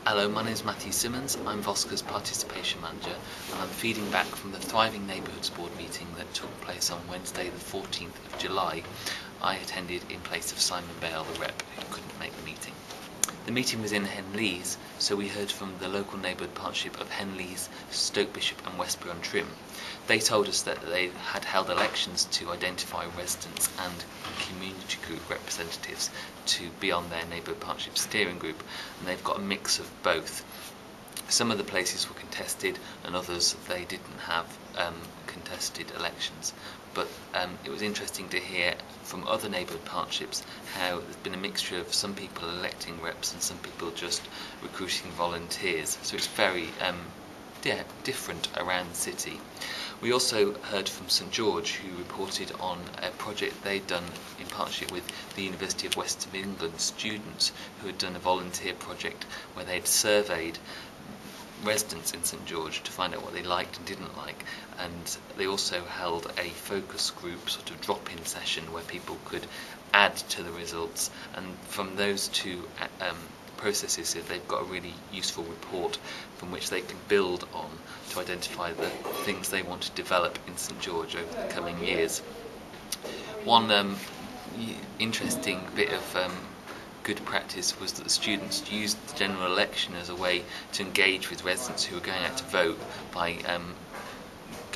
Hello, my name is Matthew Symonds. I'm Voscur's Participation Manager, and I'm feeding back from the Thriving Neighbourhoods Board meeting that took place on Wednesday the 14th of July. I attended in place of Simon Bale, the rep, who couldn't make the meeting. The meeting was in Henleaze, so we heard from the local neighbourhood partnership of Henleaze, Stoke Bishop and Westbury-on-Trim. They told us that they had held elections to identify residents and community group representatives to be on their neighbourhood partnership steering group, and they've got a mix of both. Some of the places were contested and others they didn't have contested elections, but it was interesting to hear from other neighbourhood partnerships how there's been a mixture of some people electing reps and some people just recruiting volunteers, so it's very different around the city. We also heard from St George, who reported on a project they'd done in partnership with the University of West of England students who had done a volunteer project where they'd surveyed residents in St George to find out what they liked and didn't like, and they also held a focus group sort of drop-in session where people could add to the results, and from those two processes they've got a really useful report from which they can build on to identify the things they want to develop in St George over the coming years. One interesting bit of good practice was that the students used the general election as a way to engage with residents who were going out to vote by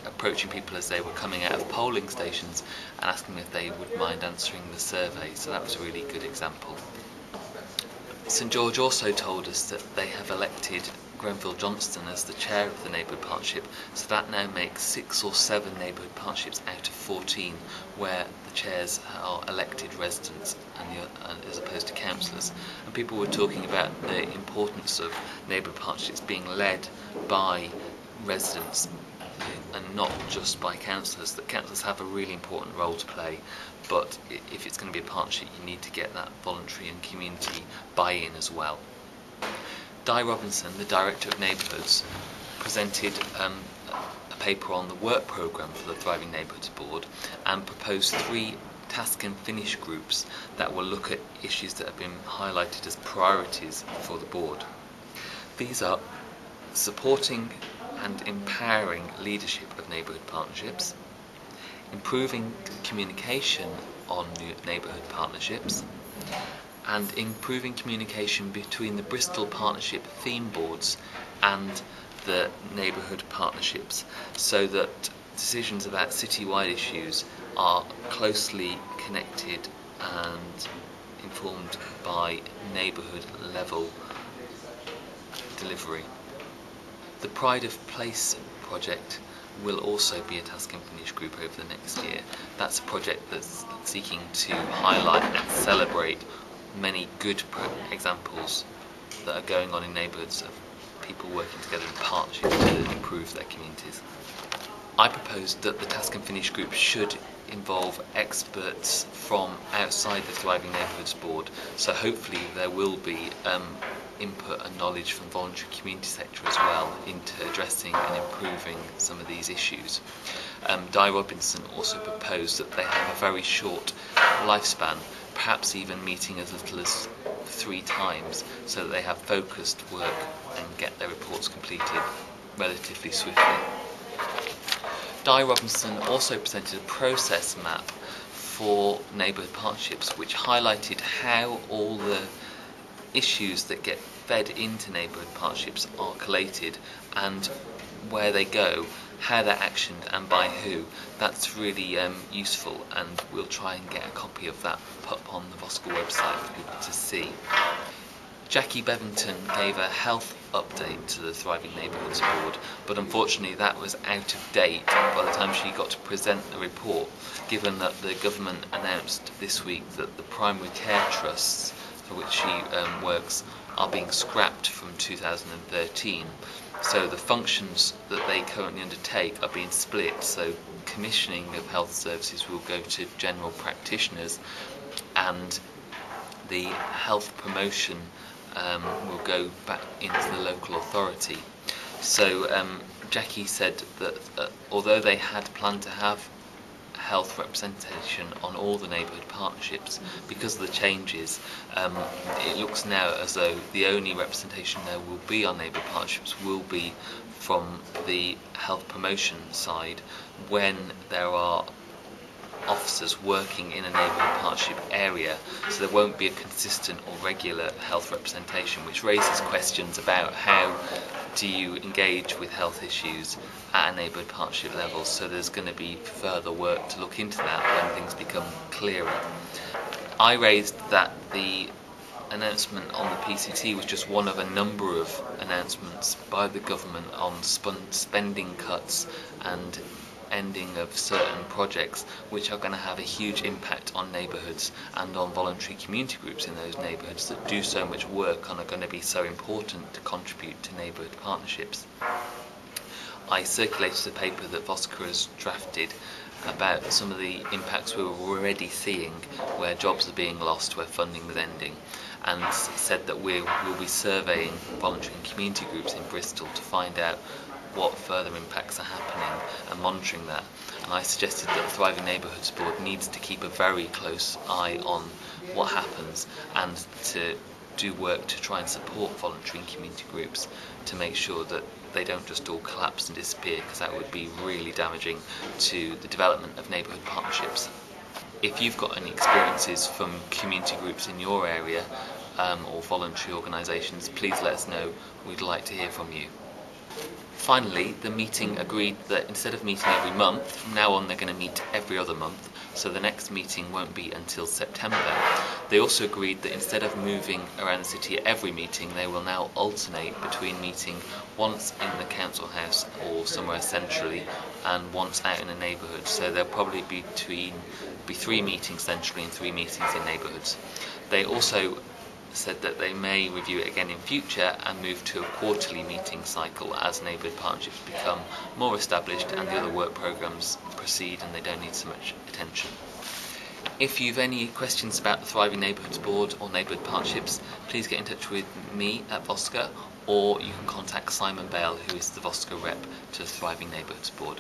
approaching people as they were coming out of polling stations and asking if they would mind answering the survey, so that was a really good example. St George also told us that they have elected Grenville Johnston as the chair of the neighbourhood partnership, so that now makes 6 or 7 neighbourhood partnerships out of 14 where the chairs are elected residents as opposed to councillors. And people were talking about the importance of neighbourhood partnerships being led by residents and not just by councillors, that councillors have a really important role to play, but if it's going to be a partnership you need to get that voluntary and community buy-in as well. Di Robinson, the Director of Neighbourhoods, presented a paper on the work programme for the Thriving Neighbourhoods Board and proposed 3 task and finish groups that will look at issues that have been highlighted as priorities for the board. These are supporting and empowering leadership of neighbourhood partnerships, improving communication on neighbourhood partnerships, and improving communication between the Bristol Partnership theme boards and the neighbourhood partnerships, so that decisions about citywide issues are closely connected and informed by neighbourhood level delivery. The Pride of Place project will also be a task and finish group over the next year. That's a project that's seeking to highlight and celebrate many good examples that are going on in neighbourhoods of people working together in partnership to improve their communities. I proposed that the task and finish group should involve experts from outside the Thriving Neighbourhoods Board, so hopefully there will be input and knowledge from voluntary community sector as well into addressing and improving some of these issues. Di Robinson also proposed that they have a very short lifespan, perhaps even meeting as little as 3 times, so that they have focused work and get their reports completed relatively swiftly. Di Robinson also presented a process map for neighbourhood partnerships which highlighted how all the issues that get fed into neighbourhood partnerships are collated and where they go, how they're actioned and by who. That's really useful, and we'll try and get a copy of that put up on the Voscur website for people to see. Jackie Bevington gave a health update to the Thriving Neighbourhoods Board, but unfortunately that was out of date by the time she got to present the report, given that the government announced this week that the primary care trusts for which she works are being scrapped from 2013. So the functions that they currently undertake are being split, so commissioning of health services will go to general practitioners and the health promotion will go back into the local authority. So Jackie said that although they had planned to have health representation on all the neighbourhood partnerships. Because of the changes, it looks now as though the only representation there will be on neighbourhood partnerships will be from the health promotion side when there are officers working in a neighbourhood partnership area, so there won't be a consistent or regular health representation, which raises questions about how do you engage with health issues at a neighbourhood partnership level. So there's going to be further work to look into that when things become clearer. I raised that the announcement on the PCT was just one of a number of announcements by the government on spending cuts and ending of certain projects which are going to have a huge impact on neighbourhoods and on voluntary community groups in those neighbourhoods that do so much work and are going to be so important to contribute to neighbourhood partnerships. I circulated a paper that Voscur has drafted about some of the impacts we were already seeing where jobs are being lost, where funding was ending, and said that we'll be surveying voluntary and community groups in Bristol to find out what further impacts are happening and monitoring that. And I suggested that the Thriving Neighbourhoods Board needs to keep a very close eye on what happens and to do work to try and support voluntary and community groups to make sure that they don't just all collapse and disappear, because that would be really damaging to the development of neighbourhood partnerships. If you've got any experiences from community groups in your area or voluntary organisations, please let us know. We'd like to hear from you. Finally, the meeting agreed that instead of meeting every month, from now on they're going to meet every other month, so the next meeting won't be until September. They also agreed that instead of moving around the city at every meeting, they will now alternate between meeting once in the council house or somewhere centrally and once out in a neighbourhood. So there'll probably be 3 meetings centrally and 3 meetings in neighbourhoods. They also said that they may review it again in future and move to a quarterly meeting cycle as neighbourhood partnerships become more established and the other work programmes proceed and they don't need so much attention. If you've any questions about the Thriving Neighbourhoods Board or neighbourhood partnerships, please get in touch with me at Voscur, or you can contact Simon Bale, who is the Voscur rep to the Thriving Neighbourhoods Board.